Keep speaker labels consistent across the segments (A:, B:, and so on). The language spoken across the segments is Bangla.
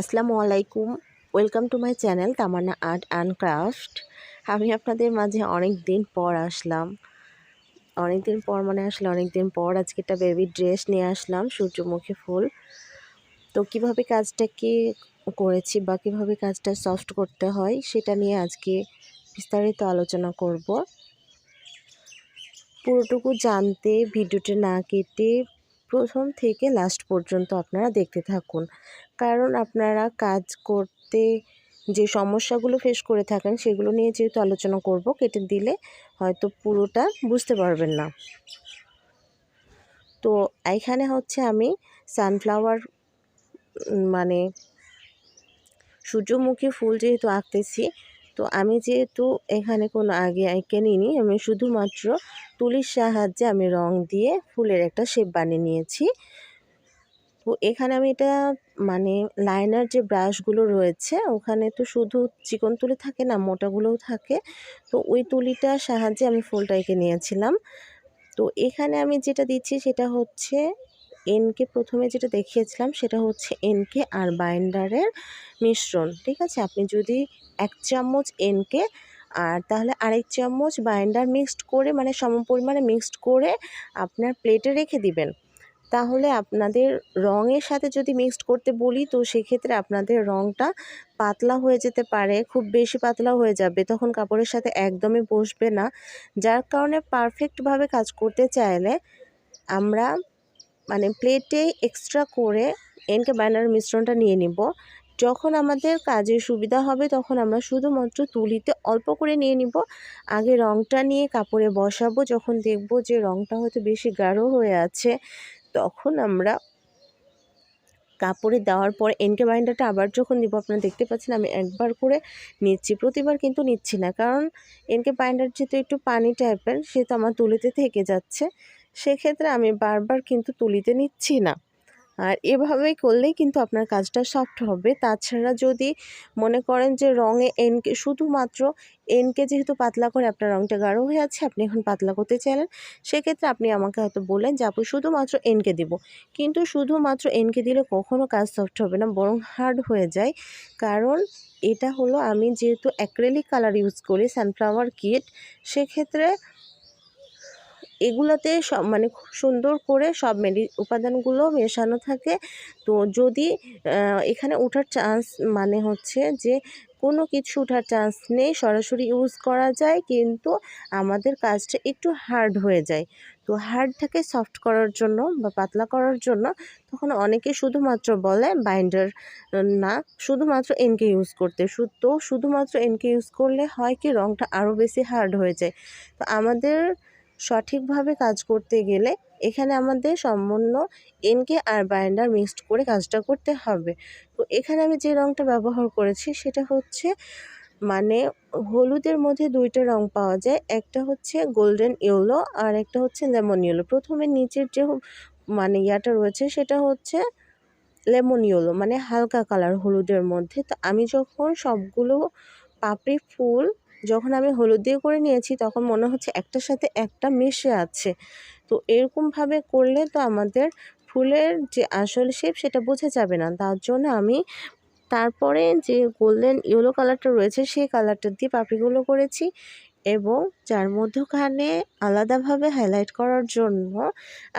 A: আসসালামু আলাইকুম। Welcome to my channel Tamanna art and craft. আমি আপনাদের মাঝে অনেক দিন পর আসলাম। অনেক দিন পর মানে আসলে অনেক দিন পর আজকে একটা বেবি ড্রেস নিয়ে আসলাম, সূর্যমুখী ফুল। তো কিভাবে কাজটাকে করেছি বা কিভাবে কাজটা সফট করতে হয় সেটা নিয়ে আজকে বিস্তারিত আলোচনা করব। পুরোটুকু জানতে ভিডিওটি না কেটে প্রথম থেকে লাস্ট পর্যন্ত আপনারা দেখতে থাকুন, কারণ আপনারা কাজ করতে যে সমস্যাগুলো ফেস করে থাকেন সেগুলো নিয়ে যেহেতু আলোচনা করব, কেটে দিলে হয়তো পুরোটা বুঝতে পারবেন না। তো এইখানে হচ্ছে আমি সানফ্লাওয়ার মানে সূর্যমুখী ফুল যেহেতু আঁকতেছি, তো আমি যেহেতু এখানে কোনো আগে এঁকে নিইনি, আমি শুধুমাত্র তুলির সাহায্যে আমি রং দিয়ে ফুলের একটা শেপ বানিয়ে নিয়েছি। তো এখানে আমি এটা মানে লাইনার যে ব্রাশগুলো রয়েছে ওখানে তো শুধু চিকন তুলি থাকে না, মোটাগুলোও থাকে। তো ওই তুলিটার সাহায্যে আমি ফুলটা এঁকে নিয়েছিলাম। তো এখানে আমি যেটা দিচ্ছি সেটা হচ্ছে এনকে, প্রথমে যেটা দেখিয়েছিলাম সেটা হচ্ছে এনকে আর বাইন্ডারের মিশ্রণ। ঠিক আছে, আপনি যদি 1 চামচ এনকে আর তাহলে আরেক চামচ বাইন্ডার মিক্সড করে মানে সমপরিমাণে মিক্সড করে আপনার প্লেটে রেখে দিবেন। তাহলে আপনাদের রঙের সাথে যদি মিক্সড করতে বলি তো সেক্ষেত্রে আপনাদের রঙটা পাতলা হয়ে যেতে পারে, খুব বেশি পাতলা হয়ে যাবে, তখন কাপড়ের সাথে একদমই বসবে না। যার কারণে পারফেক্টভাবে কাজ করতে চাইলে আমরা মানে প্লেটে এক্সট্রা করে এনকে বাইন্ডারের মিশ্রণটা নিয়ে নিব। যখন আমাদের কাজের সুবিধা হবে তখন আমরা শুধুমাত্র তুলিতে অল্প করে নিয়ে নিব। আগে রঙটা নিয়ে কাপড়ে বসাবো, যখন দেখব যে রঙটা হয়তো বেশি গাঢ় হয়ে আছে তখন আমরা কাপড়ে দেওয়ার পর এনকে বাইন্ডারটা আবার যখন দিব, আপনারা দেখতে পাচ্ছেন আমি একবার করে নিচ্ছি, প্রতিবার কিন্তু নিচ্ছি না, কারণ এনকে বাইন্ডার যেহেতু একটু পানি টাইপের সেহেতু আমার তুলিতে থেকে যাচ্ছে, সেক্ষেত্রে আমি বারবার কিন্তু তুলিতে নিচ্ছি না। আর এভাবেই করলেই কিন্তু আপনার কাজটা সফট হবে। তাছাড়া যদি মনে করেন যে রঙে এনকে শুধুমাত্র এনকে যেহেতু পাতলা করে আপনার রঙটা গাঢ় হয়ে আছে, আপনি এখন পাতলা করতে চাইলেন, সেক্ষেত্রে আপনি আমাকে হয়তো বললেন যে আপু শুধুমাত্র এনকে দিব, কিন্তু শুধুমাত্র এনকে দিলে কখনো কাজ সফট হবে না, বরং হার্ড হয়ে যায়। কারণ এটা হলো আমি যেহেতু অ্যাক্রিলিক কালার ইউজ করি সানফ্লাওয়ার কিট, সেক্ষেত্রে এগুলাতে সব মানে খুব সুন্দর করে সব উপাদানগুলো মেশানো থাকে। তো যদি এখানে ওঠার চান্স মানে হচ্ছে যে কোনো কিছু ওঠার চান্স নেই, সরাসরি ইউজ করা যায়, কিন্তু আমাদের কাজটা একটু হার্ড হয়ে যায়। তো হার্ডটাকে সফট করার জন্য বা পাতলা করার জন্য তখন অনেকে শুধুমাত্র বলে বাইন্ডার না, শুধুমাত্র এনকে ইউজ করতে। তো শুধুমাত্র এনকে ইউজ করলে হয় কি, রঙটা আরও বেশি হার্ড হয়ে যায়। তো আমাদের সঠিকভাবে কাজ করতে গেলে এখানে আমাদের সম্পূর্ণ এনকে আর বাইন্ডার মিক্সড করে কাজটা করতে হবে। তো এখানে আমি যে রঙটা ব্যবহার করেছি সেটা হচ্ছে মানে হলুদের মধ্যে 2টা রং পাওয়া যায়, একটা হচ্ছে গোল্ডেন ইয়েলো আর একটা হচ্ছে লেমন ইয়েলো। প্রথমে নিচের যে মানে ইয়াটা রয়েছে সেটা হচ্ছে লেমন ইয়েলো মানে হালকা কালার হলুদের মধ্যে। তো আমি যখন সবগুলো পাপড়ি ফুল যখন আমি হলুদ দিয়ে করে নিয়েছি তখন মনে হচ্ছে একটার সাথে একটা মিশে আছে। তো এরকমভাবে করলে তো আমাদের ফুলের যে আসল শেপ সেটা বোঝা যাবে না, তার জন্য আমি তারপরে যে গোল্ডেন ইয়েলো কালারটা রয়েছে সেই কালারটা দিয়ে পাপড়িগুলো করেছি, এবং যার মধ্যখানে আলাদাভাবে হাইলাইট করার জন্য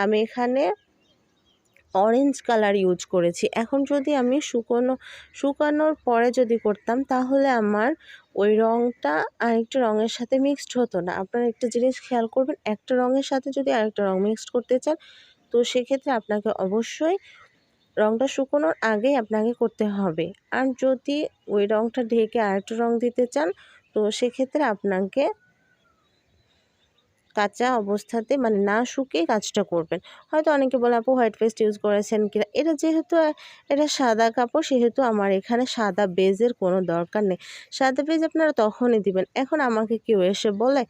A: আমি এখানে অরেঞ্জ কালার ইউজ করেছি। এখন যদি আমি শুকানোর পরে যদি করতাম তাহলে আমার ওই রঙটা আরেকটা রঙের সাথে মিক্সড হতো না। আপনারা একটা জিনিস খেয়াল করবেন, একটা রঙের সাথে যদি আরেকটা রঙ মিক্সড করতে চান তো সেক্ষেত্রে আপনাকে অবশ্যই রঙটা শুকোনোর আগেই আপনাকে করতে হবে। আর যদি ওই রঙটা ঢেকে আরেকটা রঙ দিতে চান তো সেক্ষেত্রে আপনাকে কাঁচা অবস্থাতে মানে না শুকিয়ে কাজটা করবেন। হয়তো অনেকে বলে আপু হোয়াইট পেস্ট ইউজ করেছেন কিনা, এটা যেহেতু এটা সাদা কাপড় সেহেতু আমার এখানে সাদা বেজের কোনো দরকার নেই। সাদা বেজ আপনারা তখনই দিবেন। এখন আমাকে কেউ এসে বলে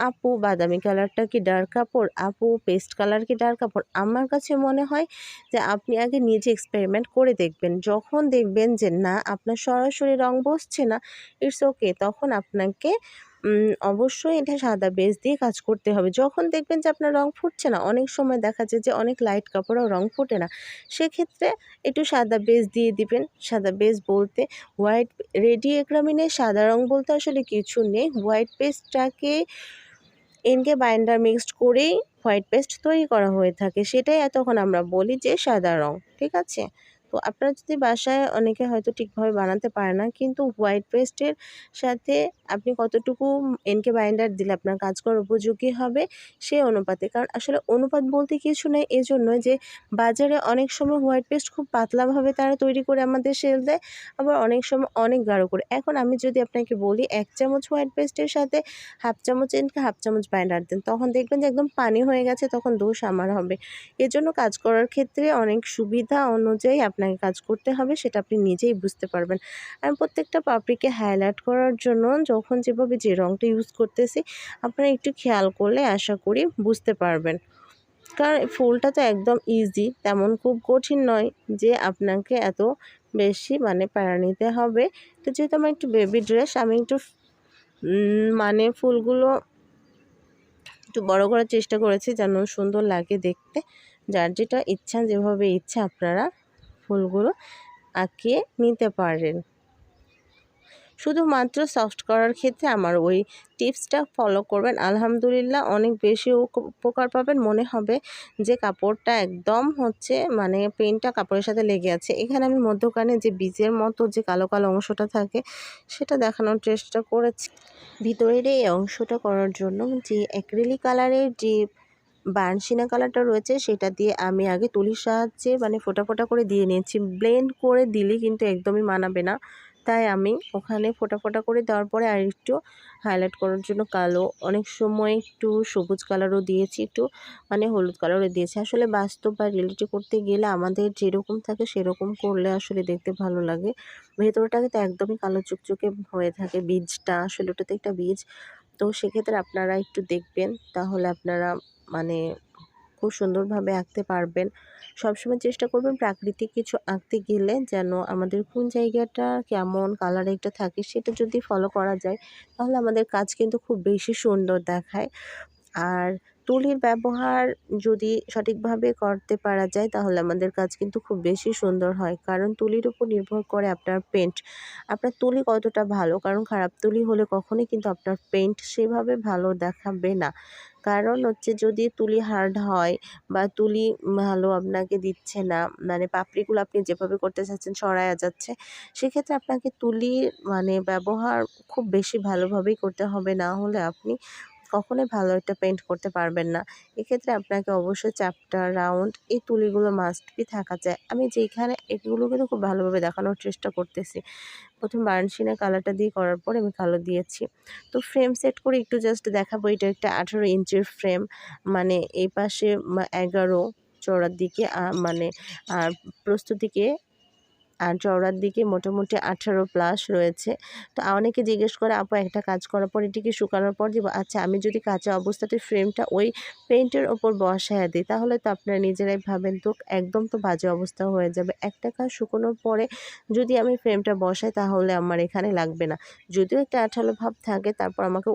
A: আপু বাদামি কালারটা কি ডার্ক কাপড়, আপু পেস্ট কালার কি ডার্ক কাপড়, আমার কাছে মনে হয় যে আপনি আগে নিজে এক্সপেরিমেন্ট করে দেখবেন। যখন দেখবেন যে না আপনার সরাসরি রং বসছে না, ইটস ওকে, তখন আপনাকে অবশ্যই এটা সাদা বেজ দিয়ে কাজ করতে হবে। যখন দেখবেন যে আপনার রং ফুটছে না, অনেক সময় দেখা যায় যে অনেক লাইট কাপড়েও রং ফোটে না। সেক্ষেত্রে একটু সাদা বেজ দিয়ে দিবেন। সাদা বেজ বলতে হোয়াইট রেডি এক্রামিনে সাদা রং বলতে আসলে কিছু নেই। হোয়াইট পেস্টটাকে ইনকে বাইন্ডার মিক্সড করেই হোয়াইট পেস্ট তৈরি করা হয়ে থাকে। সেটাই তখন আমরা বলি যে সাদা রং। ঠিক আছে? তো আপনারা যদি বাসায় অনেকে হয়তো ঠিকভাবে বানাতে পারে না, কিন্তু হোয়াইট পেস্টের সাথে আপনি কতটুকু এনকে বাইন্ডার দিলে আপনার কাজ করার উপযোগী হবে সেই অনুপাতে। কারণ আসলে অনুপাত বলতে কিছু নেই, এজন্য যে বাজারে অনেক সময় হোয়াইট পেস্ট খুব পাতলাভাবে তারা তৈরি করে আমাদের সেল দেয়, আবার অনেক সময় অনেক গাঢ় করে। এখন আমি যদি আপনাকে বলি ১ চামচ হোয়াইট পেস্টের সাথে হাফ চামচ এনকে হাফ চামচ বাইন্ডার দেন, তখন দেখবেন যে একদম পানি হয়ে গেছে, তখন দোষ আমার হবে। এজন্য কাজ করার ক্ষেত্রে অনেক সুবিধা অনুযায়ী আপনাকে কাজ করতে হবে, সেটা আপনি নিজেই বুঝতে পারবেন। আমি প্রত্যেকটা পাপড়িকে হাইলাইট করার জন্য যখন যেভাবে যে রঙটা ইউজ করতেছি, আপনারা একটু খেয়াল করলে আশা করি বুঝতে পারবেন। কারণ ফুলটা তো একদম ইজি, তেমন খুব কঠিন নয় যে আপনাকে এত বেশি প্যারা নিতে হবে। তো যেহেতু আমার একটু বেবি ড্রেস, আমি একটু মানে ফুলগুলো একটু বড় করার চেষ্টা করেছি যেন সুন্দর লাগে দেখতে। যার যেটা ইচ্ছা, যেভাবে ইচ্ছা আপনারা ফুলগুলো আঁকিয়ে নিতে পারেন। শুধুমাত্র সফট করার ক্ষেত্রে আমার ওই টিপসটা ফলো করবেন, আলহামদুলিল্লাহ অনেক বেশি উপকার পাবেন। মনে হবে যে কাপড়টা একদম পেনটা কাপড়ের সাথে লেগে আছে। এখানে আমি মধ্যখানে যে বীজের মতো যে কালো কালো অংশটা থাকে সেটা দেখানোর চেষ্টা করেছি। ভিতরের এই অংশটা করার জন্য যে অ্যাক্রিলিক কালারের যে বার্নসিনা কালারটা রয়েছে সেটা দিয়ে আমি আগে তুলির সাহায্যে ফোঁটা ফোঁটা করে দিয়ে নিয়েছি। ব্লেন্ড করে দিলে কিন্তু একদমই মানাবে না, তাই আমি ওখানে ফোঁটা ফোঁটা করে দেওয়ার পরে আর একটু হাইলাইট করার জন্য কালো, অনেক সময় একটু সবুজ কালারও দিয়েছি, একটু হলুদ কালারও দিয়েছি। আসলে বাস্তব বা রিয়েলিটি করতে গেলে আমাদের যেরকম থাকে সেরকম করলে আসলে দেখতে ভালো লাগে। ভেতরটা কিন্তু একদমই কালো চুকচুকে হয়ে থাকে, বীজটা আসলে ওটাতে একটা বীজ। তো সেক্ষেত্রে আপনারা একটু দেখবেন, তাহলে আপনারা মানে খুব সুন্দরভাবে আঁকতে পারবেন। সবসময় চেষ্টা করবেন প্রাকৃতিক কিছু আঁকতে গেলে যেন আমাদের কোন জায়গাটা কেমন কালার একটা থাকে সেটা যদি ফলো করা যায়, তাহলে আমাদের কাজ কিন্তু খুব বেশি সুন্দর দেখায়। আর তুলির ব্যবহার যদি সঠিকভাবে করতে পারা যায় তাহলে আমাদের কাজ কিন্তু খুব বেশি সুন্দর হয়। কারণ তুলির উপর নির্ভর করে আপনার পেন্ট, আপনার তুলি কতটা ভালো। কারণ খারাপ তুলি হলে কখনোই কিন্তু আপনার পেন্ট সেভাবে ভালো দেখাবে না। কারণ যদি তুলি হার্ড হয় বা তুলি ভালো আপনাকে দিচ্ছে না, পাপড়িগুলো আপনি যেভাবে করতে চাচ্ছেন সরায়া যাচ্ছে, সেক্ষেত্রে আপনাকে তুলির ব্যবহার খুব বেশি ভালোভাবেই করতে হবে, না হলে আপনি কখনোই ভালো একটা পেইন্ট করতে পারবেন না। এক্ষেত্রে আপনাকে অবশ্যই চ্যাপ্টা, রাউন্ড এই তুলিগুলো মাস্ট বি থাকা চাই। আমি যেখানে এগুলো কিন্তু খুব ভালোভাবে দেখানোর চেষ্টা করতেছি। প্রথম বার্নসিনা কালারটা দিয়ে করার পরে আমি কালো দিয়েছি। তো ফ্রেম সেট করে একটু জাস্ট দেখাবো, এটা একটা 18 ইঞ্চির ফ্রেম, এই পাশে 11 চওড়ার দিকে আর প্রস্থ দিকে আর চওড়ার দিকে মোটামুটি 18 প্লাস রয়েছে। তো অনেকে জিজ্ঞেস করে, আপু একটা কাজ করার পর এটি কি শুকানোর পর দিব? আচ্ছা, আমি যদি কাঁচা অবস্থাতে ফ্রেমটা ওই পেইন্টের ওপর বসায়া দিই তাহলে তো আপনারা নিজেরাই ভাবেন তো একদম তো বাজে অবস্থা হয়ে যাবে। একটা কাজ শুকানোর পরে যদি আমি ফ্রেমটা বসাই তাহলে আমার এখানে লাগবে না। যদিও একটা আঠালো ভাব থাকে, তারপর আমাকে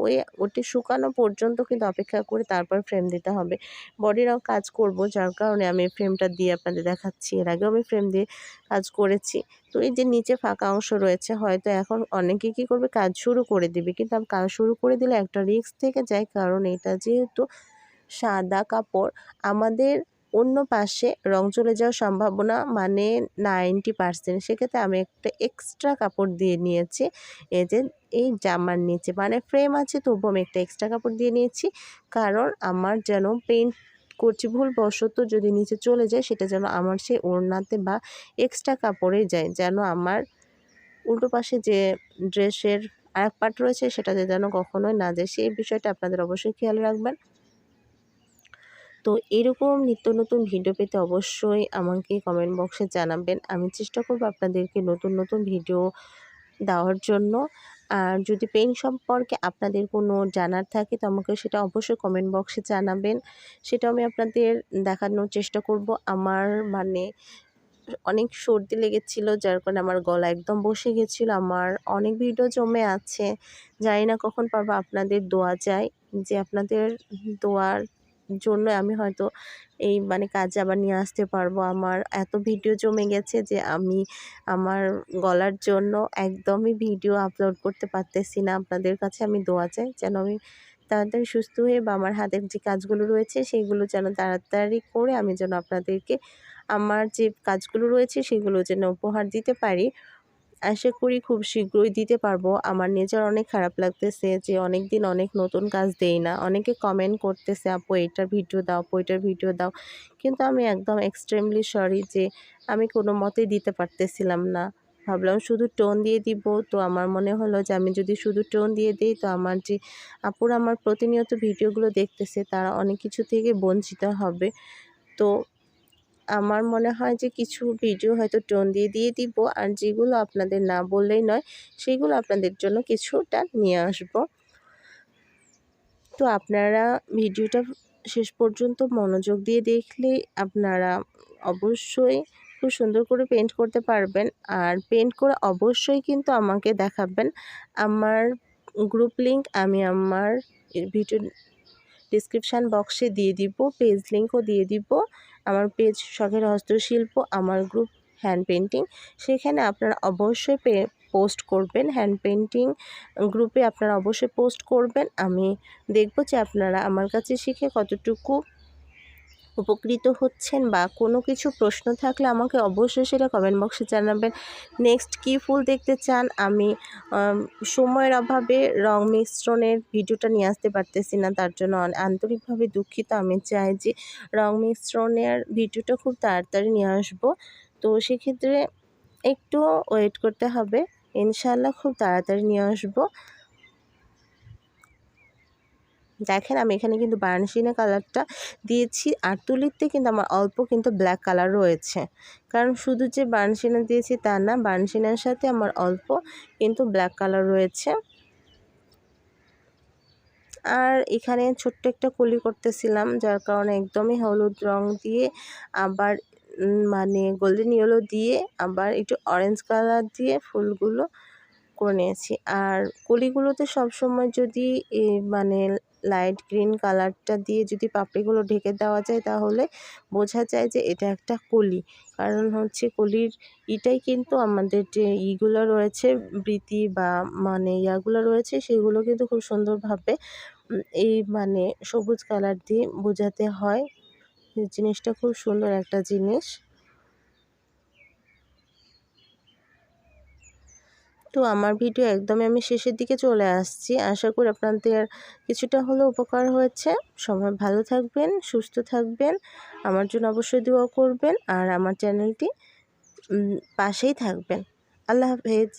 A: ওটি শুকানো পর্যন্ত কিন্তু অপেক্ষা করে তারপর ফ্রেম দিতে হবে। বডিরও কাজ করব, যার কারণে আমি ফ্রেমটা দিয়ে আপনাদের দেখাচ্ছি। এর আগেও আমি ফ্রেম দিয়ে কাজ করেছি। তো এই যে নিচে ফাঁকা অংশ রয়েছে, হয়তো এখন অনেকে কী করবে, কাজ শুরু করে দিবে, কিন্তু আমি কাজ শুরু করে দিলে একটা রিস্ক থেকে যায়। কারণ এটা যেহেতু সাদা কাপড়, আমাদের অন্য পাশে রং চলে যাওয়ার সম্ভাবনা 90%। সেক্ষেত্রে আমি একটা এক্সট্রা কাপড় দিয়ে নিয়েছি। এই যে এই জামার নিচে ফ্রেম আছে তবুও আমি একটা এক্সট্রা কাপড় দিয়ে নিয়েছি, কারণ আমার যেন পেইন্ট করছি ভুলবশত যদি নিচে চলে যায় সেটা যেন আমার সেই ওড়নাতে বা এক্সট্রা কাপড়ে যায়, যেন আমার উল্টো পাশে যে ড্রেসের আরেক পার্ট রয়েছে সেটাতে যেন কখনোই না যায়। সেই বিষয়টা আপনাদের অবশ্যই খেয়াল রাখবেন। তো এরকম নিত্য নতুন ভিডিও পেতে অবশ্যই আমাকে কমেন্ট বক্সে জানাবেন। আমি চেষ্টা করব আপনাদেরকে নতুন নতুন ভিডিও দেওয়ার জন্য। আর যদি পেইন্ট সম্পর্কে আপনাদের কোনো জানার থাকে তো আমাকে সেটা অবশ্যই কমেন্ট বক্সে জানাবেন। সেটাও আমি আপনাদের দেখানোর চেষ্টা করব। আমার অনেক সর্দি লেগেছিল, যার কারণে আমার গলা একদম বসে গেছিলো। আমার অনেক ভিডিও জমে আছে, জানি না কখন পারবো। আপনাদের দোয়া চাই, যে আপনাদের দোয়ার জন্য আমি হয়তো এই কাজে আবার নিয়ে আসতে পারবো। আমার এত ভিডিও জমে গেছে যে আমি আমার গলার জন্য একদমই ভিডিও আপলোড করতে পারতেছি না। আপনাদের কাছে আমি দোয়া চাই যেন আমি তাড়াতাড়ি সুস্থ হয়ে বা আমার হাতের যে কাজগুলো রয়েছে সেগুলো যেন তাড়াতাড়ি করে আমি যেন আপনাদেরকে আমার যে কাজগুলো রয়েছে সেগুলো যেন উপহার দিতে পারি। আশা করি খুব শীঘ্রই দিতে পারবো। আমার নিজের অনেক খারাপ লাগতেছে যে অনেক দিন অনেক নতুন কাজ দেই না। অনেকে কমেন্ট করতেছে, আপু এটার ভিডিও দাও, আপু এটার ভিডিও দাও। কিন্তু আমি একদম এক্সট্রিমলি সরি যে আমি কোনো মতেই দিতে পারতেছিলাম না। ভাবলাম শুধু টোন দিয়ে দিব। তো আমার মনে হলো যে আমি যদি শুধু টোন দিয়ে দিই তো আমার যে আপুরা আমার প্রতিনিয়ত ভিডিওগুলো দেখতেছে তারা অনেক কিছু থেকে বঞ্চিত হবে। তো আমার মনে হয় যে কিছু ভিডিও হয়তো টোন দিয়ে দিব, আর যেগুলো আপনাদের না বললেই নয় সেগুলো আপনাদের জন্য কিছুটা নিয়ে আসব। তো আপনারা ভিডিওটা শেষ পর্যন্ত মনোযোগ দিয়ে দেখলে আপনারা অবশ্যই খুব সুন্দর করে পেইন্ট করতে পারবেন। আর পেইন্ট করে অবশ্যই কিন্তু আমাকে দেখাবেন। আমার গ্রুপ লিংক আমি আমার ভিডিও ডিসক্রিপশান বক্সে দিয়ে দিব, পেজ লিঙ্কও দিয়ে দিব। আমার পেজ শখের হস্তশিল্প, আমার গ্রুপ হ্যান্ড পেইন্টিং, সেখানে আপনারা অবশ্যই পোস্ট করবেন। হ্যান্ড পেইন্টিং গ্রুপে আপনারা অবশ্যই পোস্ট করবেন। আমি দেখব যে আপনারা আমার কাছে শিখে কতটুকু উপকৃত হচ্ছেন, বা কোনো কিছু প্রশ্ন থাকলে আমাকে অবশ্যই সেটা কমেন্ট বক্সে জানাবেন। নেক্সট কী ফুল দেখতে চান? আমি সময়ের অভাবে রং মিশ্রণের ভিডিওটা নিয়ে আসতে পারতেছি না, তার জন্য আন্তরিকভাবে দুঃখিত। আমি চাই যে রং মিশ্রণের ভিডিওটা খুব তাড়াতাড়ি নিয়ে আসবো। তো সেক্ষেত্রে একটু ওয়েট করতে হবে, ইনশাআল্লাহ খুব তাড়াতাড়ি নিয়ে আসবো। দেখেন আমি এখানে কিন্তু বার্নিশিনের কালারটা দিয়েছি, আর তুলিতে কিন্তু আমার অল্প কিন্তু ব্ল্যাক কালার রয়েছে। কারণ শুধু যে বার্নিশিনা দিয়েছি তা না, বার্নিশিনের সাথে আমার অল্প কিন্তু ব্ল্যাক কালার রয়েছে। আর এখানে ছোট্ট একটা কলি করতেছিলাম, যার কারণে একদমই হলুদ রং দিয়ে আবার গোল্ডেন ইয়েলো দিয়ে আবার একটু অরেঞ্জ কালার দিয়ে ফুলগুলো করে নিয়েছি। আর কলিগুলোতে সবসময় যদি লাইট গ্রিন কালারটা দিয়ে যদি পাপড়িগুলো ঢেকে দেওয়া যায় তাহলে বোঝা যায় যে এটা একটা কলি। কারণ হচ্ছে কলির এটাই কিন্তু আমাদের যে ইগুলো রয়েছে, বৃতি বা ইয়াগুলো রয়েছে সেগুলো কিন্তু খুব সুন্দরভাবে এই সবুজ কালার দিয়ে বোঝাতে হয়। জিনিসটা খুব সুন্দর একটা জিনিস। তো আমার ভিডিও একদমই আমি শেষের দিকে চলে আসছি। আশা করি আপনাদের কিছুটা হলেও উপকার হয়েছে। সবাই ভালো থাকবেন, সুস্থ থাকবেন, আমার জন্য অবশ্যই দোয়া করবেন, আর আমার চ্যানেলটি পাশেই থাকবেন। আল্লাহ হাফেজ।